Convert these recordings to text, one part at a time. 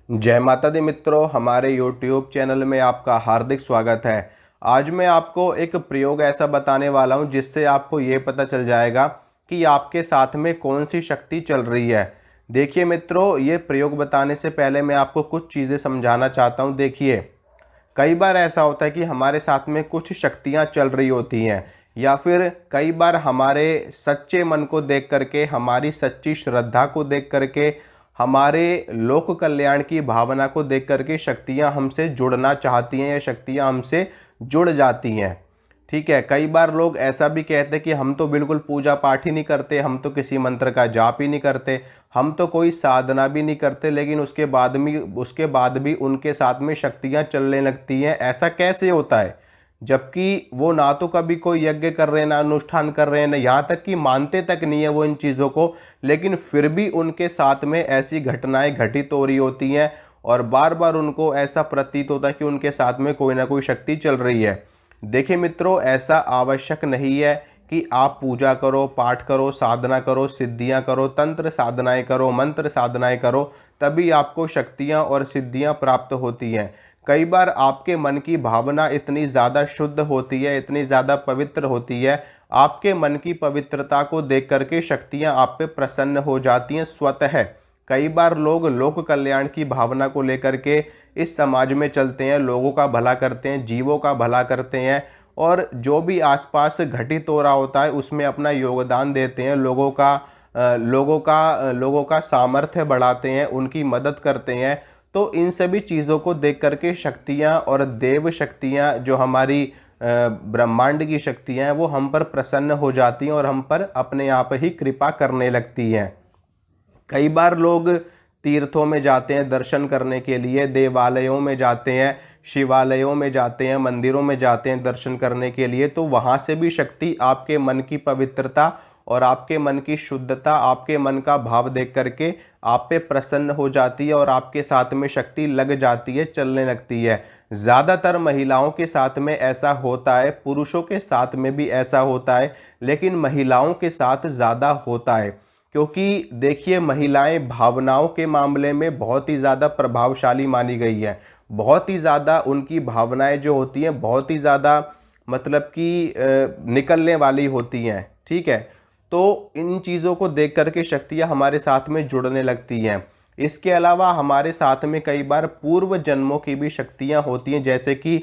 जय माता दी मित्रों, हमारे YouTube चैनल में आपका हार्दिक स्वागत है। आज मैं आपको एक प्रयोग ऐसा बताने वाला हूं जिससे आपको ये पता चल जाएगा कि आपके साथ में कौन सी शक्ति चल रही है। देखिए मित्रों, ये प्रयोग बताने से पहले मैं आपको कुछ चीज़ें समझाना चाहता हूं। देखिए, कई बार ऐसा होता है कि हमारे साथ में कुछ शक्तियां चल रही होती हैं, या फिर कई बार हमारे सच्चे मन को देख करके, हमारी सच्ची श्रद्धा को देख करके, हमारे लोक कल्याण की भावना को देख करके शक्तियां हमसे जुड़ना चाहती हैं या शक्तियां हमसे जुड़ जाती हैं। ठीक है, कई बार लोग ऐसा भी कहते हैं कि हम तो बिल्कुल पूजा पाठ ही नहीं करते, हम तो किसी मंत्र का जाप ही नहीं करते, हम तो कोई साधना भी नहीं करते, लेकिन उसके बाद भी उनके साथ में शक्तियां चलने लगती हैं। ऐसा कैसे होता है? जबकि वो ना तो कभी कोई यज्ञ कर रहे हैं, ना अनुष्ठान कर रहे हैं, ना यहाँ तक कि मानते तक नहीं है वो इन चीज़ों को, लेकिन फिर भी उनके साथ में ऐसी घटनाएं घटित हो रही होती हैं और बार बार उनको ऐसा प्रतीत होता है कि उनके साथ में कोई ना कोई शक्ति चल रही है। देखिए मित्रों, ऐसा आवश्यक नहीं है कि आप पूजा करो, पाठ करो, साधना करो, सिद्धियां करो, तंत्र साधनाएं करो, मंत्र साधनाएं करो, तभी आपको शक्तियां और सिद्धियां प्राप्त होती हैं। कई बार आपके मन की भावना इतनी ज़्यादा शुद्ध होती है, इतनी ज़्यादा पवित्र होती है, आपके मन की पवित्रता को देख करके शक्तियां आप पे प्रसन्न हो जाती हैं स्वतः। कई बार लोग लोक कल्याण की भावना को लेकर के इस समाज में चलते हैं, लोगों का भला करते हैं, जीवों का भला करते हैं, और जो भी आसपास घटित हो रहा होता है उसमें अपना योगदान देते हैं, लोगों का सामर्थ्य बढ़ाते हैं, उनकी मदद करते हैं। तो इन सभी चीज़ों को देख करके शक्तियाँ और देव शक्तियाँ, जो हमारी ब्रह्मांड की शक्तियाँ हैं, वो हम पर प्रसन्न हो जाती हैं और हम पर अपने आप ही कृपा करने लगती हैं। कई बार लोग तीर्थों में जाते हैं दर्शन करने के लिए, देवालयों में जाते हैं, शिवालयों में जाते हैं, मंदिरों में जाते हैं दर्शन करने के लिए, तो वहाँ से भी शक्ति आपके मन की पवित्रता और आपके मन की शुद्धता, आपके मन का भाव देख करके आप पे प्रसन्न हो जाती है और आपके साथ में शक्ति लग जाती है, चलने लगती है। ज़्यादातर महिलाओं के साथ में ऐसा होता है, पुरुषों के साथ में भी ऐसा होता है, लेकिन महिलाओं के साथ ज़्यादा होता है। क्योंकि देखिए, महिलाएं भावनाओं के मामले में बहुत ही ज़्यादा प्रभावशाली मानी गई है। बहुत ही ज़्यादा उनकी भावनाएं जो होती हैं, बहुत ही ज़्यादा मतलब कि निकलने वाली होती हैं। ठीक है, तो इन चीज़ों को देख करके शक्तियाँ हमारे साथ में जुड़ने लगती हैं। इसके अलावा हमारे साथ में कई बार पूर्व जन्मों की भी शक्तियाँ होती हैं, जैसे कि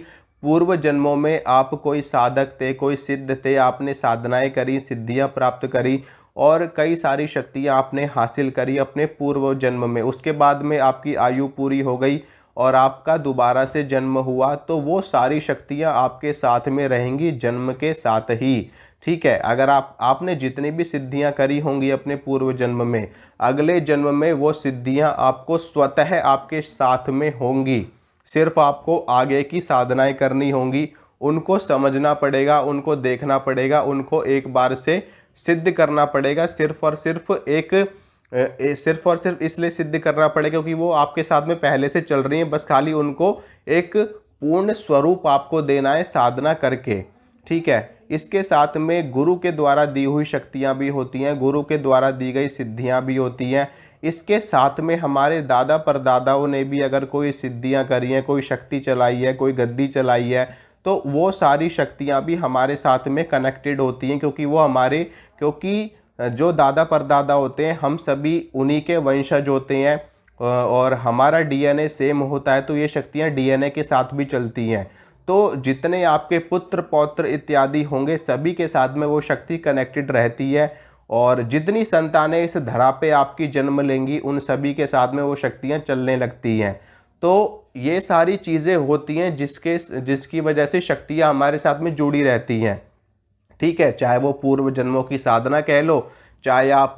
पूर्व जन्मों में आप कोई साधक थे, कोई सिद्ध थे, आपने साधनाएं करी, सिद्धियां प्राप्त करी और कई सारी शक्तियां आपने हासिल करी अपने पूर्व जन्म में। उसके बाद में आपकी आयु पूरी हो गई और आपका दोबारा से जन्म हुआ, तो वो सारी शक्तियां आपके साथ में रहेंगी जन्म के साथ ही। ठीक है, अगर आपने जितनी भी सिद्धियां करी होंगी अपने पूर्व जन्म में, अगले जन्म में वो सिद्धियां आपको स्वतः आपके साथ में होंगी। सिर्फ आपको आगे की साधनाएं करनी होंगी, उनको समझना पड़ेगा, उनको देखना पड़ेगा, उनको एक बार से सिद्ध करना पड़ेगा। सिर्फ और सिर्फ इसलिए सिद्ध करना पड़ेगा क्योंकि वो आपके साथ में पहले से चल रही हैं, बस खाली उनको एक पूर्ण स्वरूप आपको देना है साधना करके। ठीक है, इसके साथ में गुरु के द्वारा दी हुई शक्तियां भी होती हैं, गुरु के द्वारा दी गई सिद्धियां भी होती हैं। इसके साथ में हमारे दादा परदादाओं ने भी अगर कोई सिद्धियां करी हैं, कोई शक्ति चलाई है, कोई गद्दी चलाई है, तो वो सारी शक्तियां भी हमारे साथ में कनेक्टेड होती हैं, क्योंकि जो दादा परदादा होते हैं, हम सभी उन्हीं के वंशज होते हैं और हमारा डीएनए सेम होता है, तो ये शक्तियां डीएनए के साथ भी चलती हैं। तो जितने आपके पुत्र पौत्र इत्यादि होंगे, सभी के साथ में वो शक्ति कनेक्टेड रहती है, और जितनी संतानें इस धरा पे आपकी जन्म लेंगी, उन सभी के साथ में वो शक्तियां चलने लगती हैं। तो ये सारी चीज़ें होती हैं जिसकी वजह से शक्तियां हमारे साथ में जुड़ी रहती हैं। ठीक है, चाहे वो पूर्व जन्मों की साधना कह लो, चाहे आप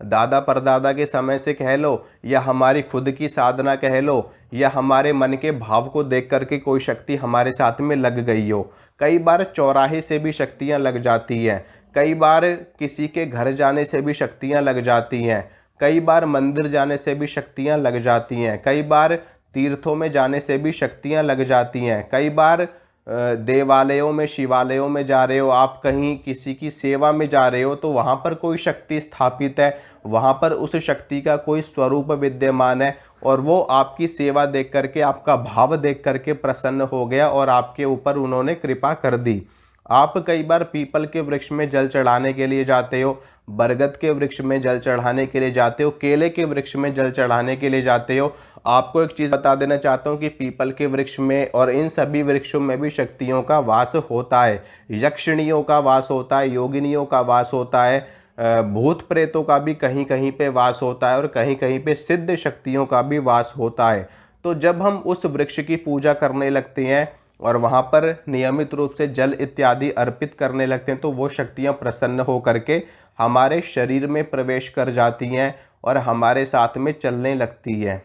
दादा परदादा के समय से कह लो, या हमारी खुद की साधना कह लो, या हमारे मन के भाव को देख करके कोई शक्ति हमारे साथ में लग गई हो। कई बार चौराहे से भी शक्तियां लग जाती हैं, कई बार किसी के घर जाने से भी शक्तियां लग जाती हैं, कई बार मंदिर जाने से भी शक्तियां लग जाती हैं, कई बार तीर्थों में जाने से भी शक्तियां लग जाती हैं, कई बार देवालयों में, शिवालयों में जा रहे हो, आप कहीं किसी की सेवा में जा रहे हो, तो वहाँ पर कोई शक्ति स्थापित है, वहाँ पर उस शक्ति का कोई स्वरूप विद्यमान है, और वो आपकी सेवा देख करके, आपका भाव देख करके प्रसन्न हो गया और आपके ऊपर उन्होंने कृपा कर दी। आप कई बार पीपल के वृक्ष में जल चढ़ाने के लिए जाते हो, बरगद के वृक्ष में जल चढ़ाने के लिए जाते हो, केले के वृक्ष में जल चढ़ाने के लिए जाते हो। आपको एक चीज़ बता देना चाहता हूँ कि पीपल के वृक्ष में और इन सभी वृक्षों में भी शक्तियों का वास होता है, यक्षिणियों का वास होता है, योगिनियों का वास होता है, भूत प्रेतों का भी कहीं कहीं पे वास होता है और कहीं कहीं पे सिद्ध शक्तियों का भी वास होता है। तो जब हम उस वृक्ष की पूजा करने लगते हैं और वहाँ पर नियमित रूप से जल इत्यादि अर्पित करने लगते हैं तो वो शक्तियाँ प्रसन्न हो करके हमारे शरीर में प्रवेश कर जाती हैं और हमारे साथ में चलने लगती हैं।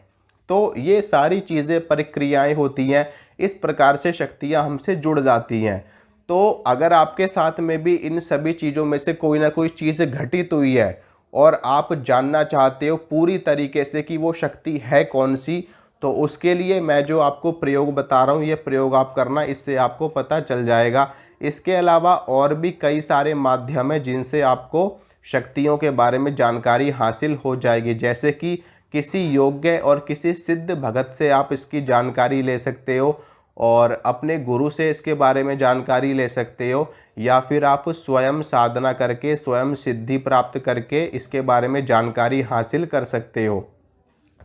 तो ये सारी चीज़ें, प्रक्रियाएं होती हैं, इस प्रकार से शक्तियाँ हमसे जुड़ जाती हैं। तो अगर आपके साथ में भी इन सभी चीज़ों में से कोई ना कोई चीज़ घटित हुई है और आप जानना चाहते हो पूरी तरीके से कि वो शक्ति है कौन सी, तो उसके लिए मैं जो आपको प्रयोग बता रहा हूँ ये प्रयोग आप करना, इससे आपको पता चल जाएगा। इसके अलावा और भी कई सारे माध्यम हैं जिनसे आपको शक्तियों के बारे में जानकारी हासिल हो जाएगी, जैसे कि किसी योग्य और किसी सिद्ध भगत से आप इसकी जानकारी ले सकते हो और अपने गुरु से इसके बारे में जानकारी ले सकते हो, या फिर आप स्वयं साधना करके, स्वयं सिद्धि प्राप्त करके इसके बारे में जानकारी हासिल कर सकते हो।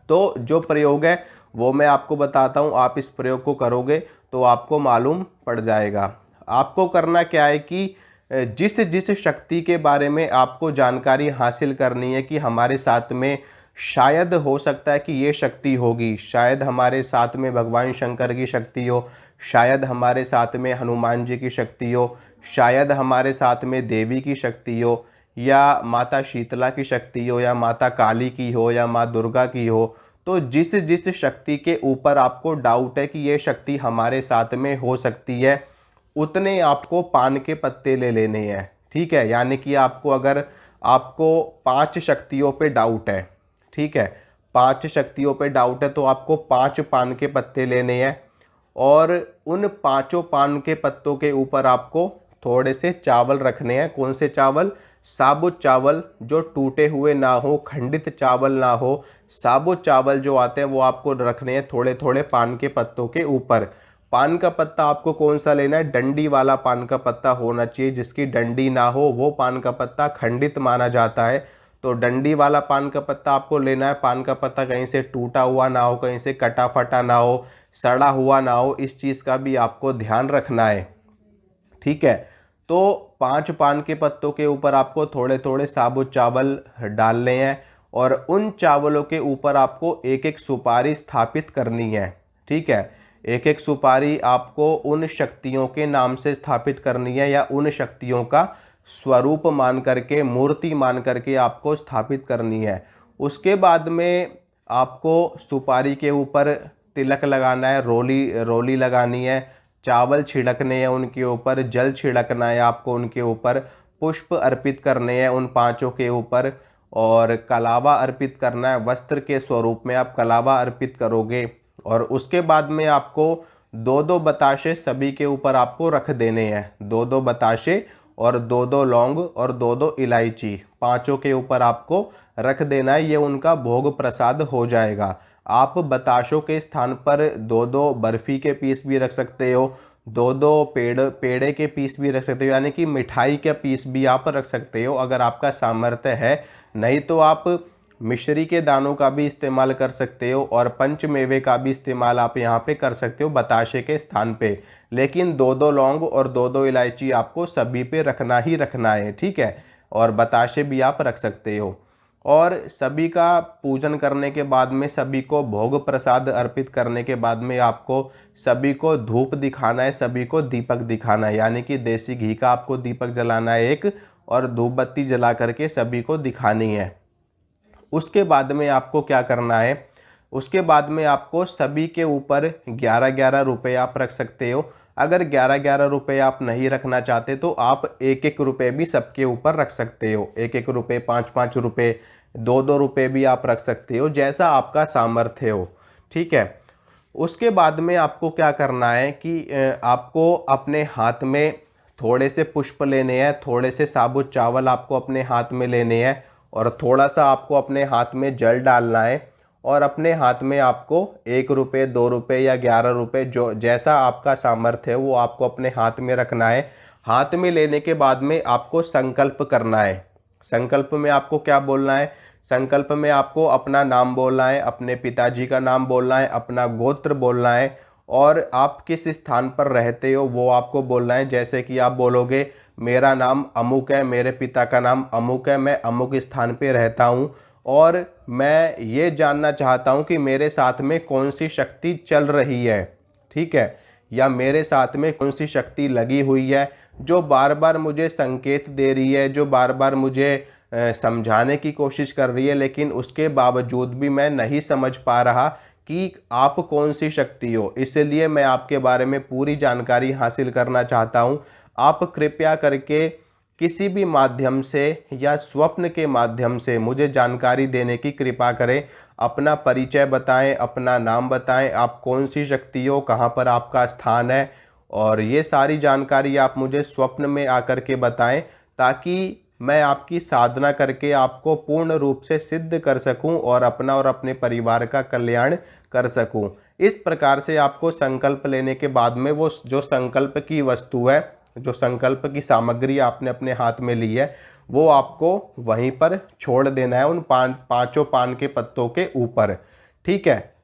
तो जो प्रयोग है वो मैं आपको बताता हूँ, आप इस प्रयोग को करोगे तो आपको मालूम पड़ जाएगा। आपको करना क्या है कि जिस जिस शक्ति के बारे में आपको जानकारी हासिल करनी है कि हमारे साथ में शायद हो सकता है कि ये शक्ति होगी, शायद हमारे साथ में भगवान शंकर की शक्ति हो, शायद हमारे साथ में हनुमान जी की शक्ति हो, शायद हमारे साथ में देवी की शक्ति हो, या माता शीतला की शक्ति हो, या माता काली की हो, या माँ दुर्गा की हो। तो जिस जिस शक्ति के ऊपर आपको डाउट है कि ये शक्ति हमारे साथ में हो सकती है, उतने आपको पान के पत्ते ले लेने हैं। ठीक है, यानी कि आपको अगर आपको 5 शक्तियों पे डाउट है, ठीक है, 5 शक्तियों पे डाउट है तो आपको 5 पान के पत्ते लेने हैं और उन 5 पान के पत्तों के ऊपर आपको थोड़े से चावल रखने हैं। कौन से चावल? साबुत चावल, जो टूटे हुए ना हो, खंडित चावल ना हो, साबुत चावल जो आते हैं वो आपको रखने हैं थोड़े थोड़े पान के पत्तों के ऊपर। पान का पत्ता आपको कौन सा लेना है? डंडी वाला पान का पत्ता होना चाहिए, जिसकी डंडी ना हो वो पान का पत्ता खंडित माना जाता है। तो डंडी वाला पान का पत्ता आपको लेना है। पान का पत्ता कहीं से टूटा हुआ ना हो, कहीं से कटा फटा ना हो, सड़ा हुआ ना हो, इस चीज़ का भी आपको ध्यान रखना है। ठीक है, तो 5 पान के पत्तों के ऊपर आपको थोड़े थोड़े साबुत चावल डालने हैं और उन चावलों के ऊपर आपको एक एक सुपारी स्थापित करनी है। ठीक है, एक एक सुपारी आपको उन शक्तियों के नाम से स्थापित करनी है या उन शक्तियों का स्वरूप मान करके, मूर्ति मान करके आपको स्थापित करनी है। उसके बाद में आपको सुपारी के ऊपर तिलक लगाना है, रोली लगानी है, चावल छिड़कने हैं उनके ऊपर, जल छिड़कना है आपको उनके ऊपर, पुष्प अर्पित करने हैं उन 5 के ऊपर और कलावा अर्पित करना है। वस्त्र के स्वरूप में आप कलावा अर्पित करोगे और उसके बाद में आपको 2-2 बताशे सभी के ऊपर आपको रख देने हैं। 2-2 बताशे और 2-2 लौंग और 2-2 इलायची 5 के ऊपर आपको रख देना है। ये उनका भोग प्रसाद हो जाएगा। आप बताशों के स्थान पर 2-2 बर्फ़ी के पीस भी रख सकते हो, 2-2 पेड़े के पीस भी रख सकते हो, यानी कि मिठाई के पीस भी आप रख सकते हो अगर आपका सामर्थ्य है। नहीं तो आप मिश्री के दानों का भी इस्तेमाल कर सकते हो और पंचमेवे का भी इस्तेमाल आप यहाँ पे कर सकते हो बताशे के स्थान पे। लेकिन 2-2 लौंग और 2-2 इलायची आपको सभी पे रखना ही रखना है। ठीक है, और बताशे भी आप रख सकते हो। और सभी का पूजन करने के बाद में, सभी को भोग प्रसाद अर्पित करने के बाद में आपको सभी को धूप दिखाना है, सभी को दीपक दिखाना है, यानी कि देसी घी का आपको दीपक जलाना है एक, और धूप बत्ती जला करके सभी को दिखानी है। उसके बाद में आपको क्या करना है? उसके बाद में आपको सभी के ऊपर 11-11 रुपये आप रख सकते हो। अगर 11-11 रुपये आप नहीं रखना चाहते तो आप 1-1 रुपये भी सबके ऊपर रख सकते हो। 1-1 रुपये, 5-5 रुपये, 2-2 रुपये भी आप रख सकते हो, जैसा आपका सामर्थ्य हो। ठीक है, उसके बाद में आपको क्या करना है कि आपको अपने हाथ में थोड़े से पुष्प लेने हैं, थोड़े से साबुत चावल आपको अपने हाथ में लेने हैं और थोड़ा सा आपको अपने हाथ में जल डालना है और अपने हाथ में आपको 1 रुपये, 2 रुपये या 11 रुपये, जो जैसा आपका सामर्थ्य है वो आपको अपने हाथ में रखना है। हाथ में लेने के बाद में आपको संकल्प करना है। संकल्प में आपको क्या बोलना है? संकल्प में आपको अपना नाम बोलना है, अपने पिताजी का नाम बोलना है, अपना गोत्र बोलना है और आप किस स्थान पर रहते हो वो आपको बोलना है। जैसे कि आप बोलोगे मेरा नाम अमुक है, मेरे पिता का नाम अमुक है, मैं अमुक स्थान पे रहता हूँ और मैं ये जानना चाहता हूँ कि मेरे साथ में कौन सी शक्ति चल रही है, ठीक है, या मेरे साथ में कौन सी शक्ति लगी हुई है जो बार बार मुझे संकेत दे रही है, जो बार बार मुझे समझाने की कोशिश कर रही है, लेकिन उसके बावजूद भी मैं नहीं समझ पा रहा कि आप कौन सी शक्ति हो। इसलिए मैं आपके बारे में पूरी जानकारी हासिल करना चाहता हूँ। आप कृपया करके किसी भी माध्यम से या स्वप्न के माध्यम से मुझे जानकारी देने की कृपा करें। अपना परिचय बताएं, अपना नाम बताएं, आप कौन सी शक्ति हो, कहाँ पर आपका स्थान है, और ये सारी जानकारी आप मुझे स्वप्न में आकर के बताएं ताकि मैं आपकी साधना करके आपको पूर्ण रूप से सिद्ध कर सकूं और अपना और अपने परिवार का कल्याण कर सकूं। इस प्रकार से आपको संकल्प लेने के बाद में वो जो संकल्प की वस्तु है, जो संकल्प की सामग्री आपने अपने हाथ में ली है, वो आपको वहीं पर छोड़ देना है, उन पांचों पान के पत्तों के ऊपर, ठीक है।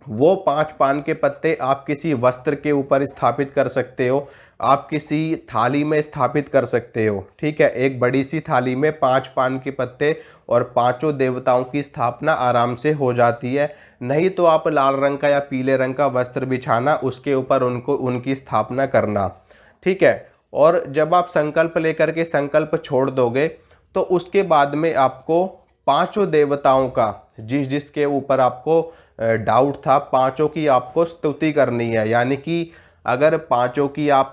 वो 5 पान के पत्ते आप किसी वस्त्र के ऊपर स्थापित कर सकते हो, आप किसी थाली में स्थापित कर सकते हो, ठीक है। एक बड़ी सी थाली में 5 पान के पत्ते और पांचों देवताओं की स्थापना आराम से हो जाती है। नहीं तो आप लाल रंग का या पीले रंग का वस्त्र बिछाना, उसके ऊपर उनकी स्थापना करना, ठीक है। और जब आप संकल्प लेकर के संकल्प छोड़ दोगे तो उसके बाद में आपको पांचों देवताओं का, जिसके ऊपर आपको डाउट था, पांचों की आपको स्तुति करनी है। यानी कि अगर पांचों की आप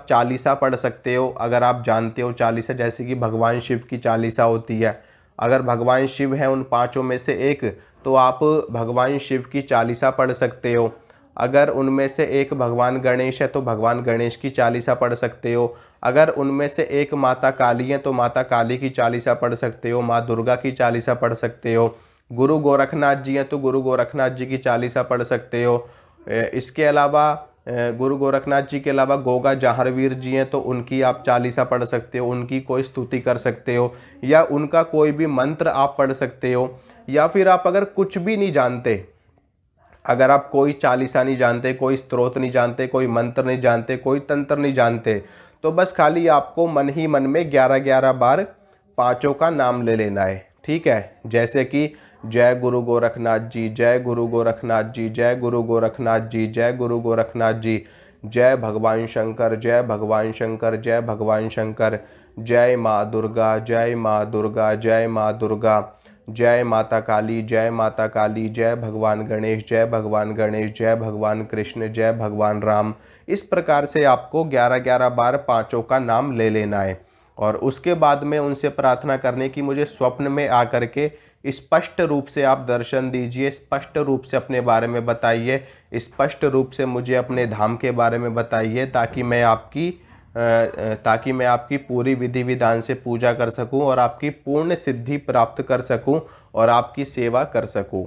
चालीसा पढ़ सकते हो, अगर आप जानते हो चालीसा, जैसे कि भगवान शिव की चालीसा होती है। अगर भगवान शिव हैं उन पांचों में से एक, तो आप भगवान शिव की चालीसा पढ़ सकते हो। अगर उनमें से एक भगवान गणेश है तो भगवान गणेश की चालीसा पढ़ सकते हो। अगर उनमें से एक माता काली है तो माता काली की चालीसा पढ़ सकते हो, माँ दुर्गा की चालीसा पढ़ सकते हो। गुरु गोरखनाथ जी हैं तो गुरु गोरखनाथ जी की चालीसा पढ़ सकते हो। इसके अलावा गुरु गोरखनाथ जी के अलावा गोगा जाहरवीर जी हैं तो उनकी आप चालीसा पढ़ सकते हो, उनकी कोई स्तुति कर सकते हो, या उनका कोई भी मंत्र आप पढ़ सकते हो। या फिर आप अगर कुछ भी नहीं जानते, अगर आप कोई चालीसा नहीं जानते, कोई स्तोत्र नहीं जानते, कोई मंत्र नहीं जानते, कोई तंत्र नहीं जानते, तो बस खाली आपको मन ही मन में 11-11 बार पांचों का नाम ले लेना है, ठीक है। जैसे कि जय गुरु गोरखनाथ जी, जय गुरु गोरखनाथ जी, जय गुरु गोरखनाथ जी, जय गुरु गोरखनाथ जी, जय भगवान शंकर, जय भगवान शंकर, जय भगवान शंकर, जय माँ दुर्गा, जय माँ दुर्गा, जय माँ दुर्गा, जय माता काली, जय माता काली, जय भगवान गणेश, जय भगवान गणेश, जय भगवान कृष्ण, जय भगवान राम। इस प्रकार से आपको 11-11 बार पांचों का नाम ले लेना है। और उसके बाद में उनसे प्रार्थना करने की, मुझे स्वप्न में आकर के स्पष्ट रूप से आप दर्शन दीजिए, स्पष्ट रूप से अपने बारे में बताइए, स्पष्ट रूप से मुझे अपने धाम के बारे में बताइए, ताकि मैं आपकी पूरी विधि विधान से पूजा कर सकूं और आपकी पूर्ण सिद्धि प्राप्त कर सकूं और आपकी सेवा कर सकूं।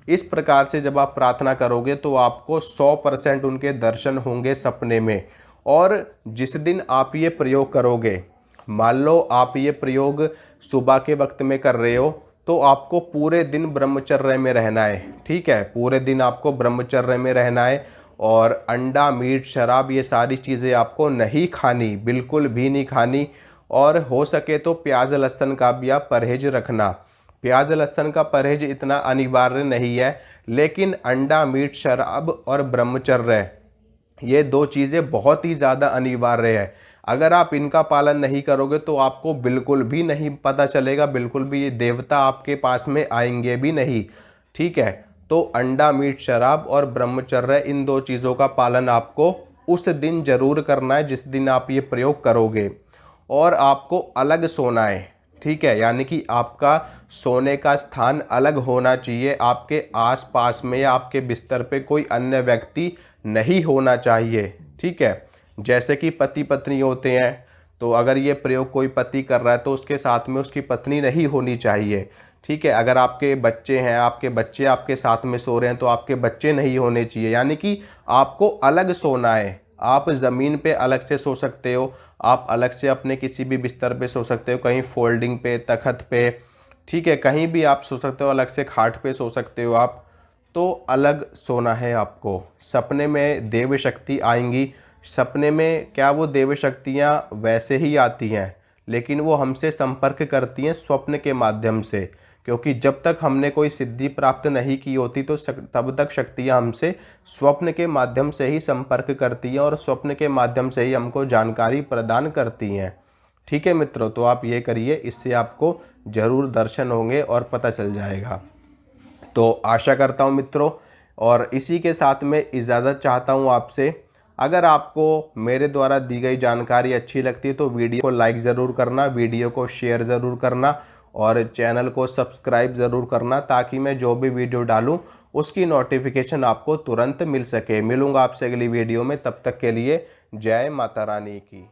इस प्रकार से जब आप प्रार्थना करोगे तो आपको 100% उनके दर्शन होंगे सपने में। और जिस दिन आप ये प्रयोग करोगे, मान लो आप ये प्रयोग सुबह के वक्त में कर रहे हो, तो आपको पूरे दिन ब्रह्मचर्य में रहना है, ठीक है। पूरे दिन आपको ब्रह्मचर्य में रहना है और अंडा, मीट, शराब, ये सारी चीज़ें आपको नहीं खानी, बिल्कुल भी नहीं खानी। और हो सके तो प्याज लहसुन का भी आप परहेज रखना। प्याज लहसुन का परहेज इतना अनिवार्य नहीं है, लेकिन अंडा, मीट, शराब और ब्रह्मचर्य, ये 2 चीज़ें बहुत ही ज़्यादा अनिवार्य है। अगर आप इनका पालन नहीं करोगे तो आपको बिल्कुल भी नहीं पता चलेगा, बिल्कुल भी ये देवता आपके पास में आएंगे भी नहीं, ठीक है। तो अंडा, मीट, शराब और ब्रह्मचर्य, इन 2 चीज़ों का पालन आपको उस दिन जरूर करना है जिस दिन आप ये प्रयोग करोगे। और आपको अलग सोना है, ठीक है। यानी कि आपका सोने का स्थान अलग होना चाहिए, आपके आसपास में या आपके बिस्तर पे कोई अन्य व्यक्ति नहीं होना चाहिए, ठीक है। जैसे कि पति पत्नी होते हैं, तो अगर ये प्रयोग कोई पति कर रहा है तो उसके साथ में उसकी पत्नी नहीं होनी चाहिए, ठीक है। अगर आपके बच्चे हैं, आपके बच्चे आपके साथ में सो रहे हैं, तो आपके बच्चे नहीं होने चाहिए, यानी कि आपको अलग सोना है। आप ज़मीन पे अलग से सो सकते हो, आप अलग से अपने किसी भी बिस्तर पे सो सकते हो, कहीं फोल्डिंग पे, तखत पे, ठीक है, कहीं भी आप सो सकते हो, अलग से खाट पे सो सकते हो आप। तो अलग सोना है आपको। सपने में देव शक्ति आएंगी। सपने में क्या वो देव शक्तियाँ वैसे ही आती हैं, लेकिन वो हमसे संपर्क करती हैं स्वप्न के माध्यम से, क्योंकि जब तक हमने कोई सिद्धि प्राप्त नहीं की होती तो तब तक शक्तियाँ हमसे स्वप्न के माध्यम से ही संपर्क करती हैं और स्वप्न के माध्यम से ही हमको जानकारी प्रदान करती हैं। ठीक है मित्रों, तो आप ये करिए, इससे आपको ज़रूर दर्शन होंगे और पता चल जाएगा। तो आशा करता हूँ मित्रों, और इसी के साथ में इजाज़त चाहता हूँ आपसे। अगर आपको मेरे द्वारा दी गई जानकारी अच्छी लगती है तो वीडियो को लाइक ज़रूर करना, वीडियो को शेयर ज़रूर करना और चैनल को सब्सक्राइब ज़रूर करना, ताकि मैं जो भी वीडियो डालूँ उसकी नोटिफिकेशन आपको तुरंत मिल सके। मिलूँगा आपसे अगली वीडियो में, तब तक के लिए जय माता रानी की।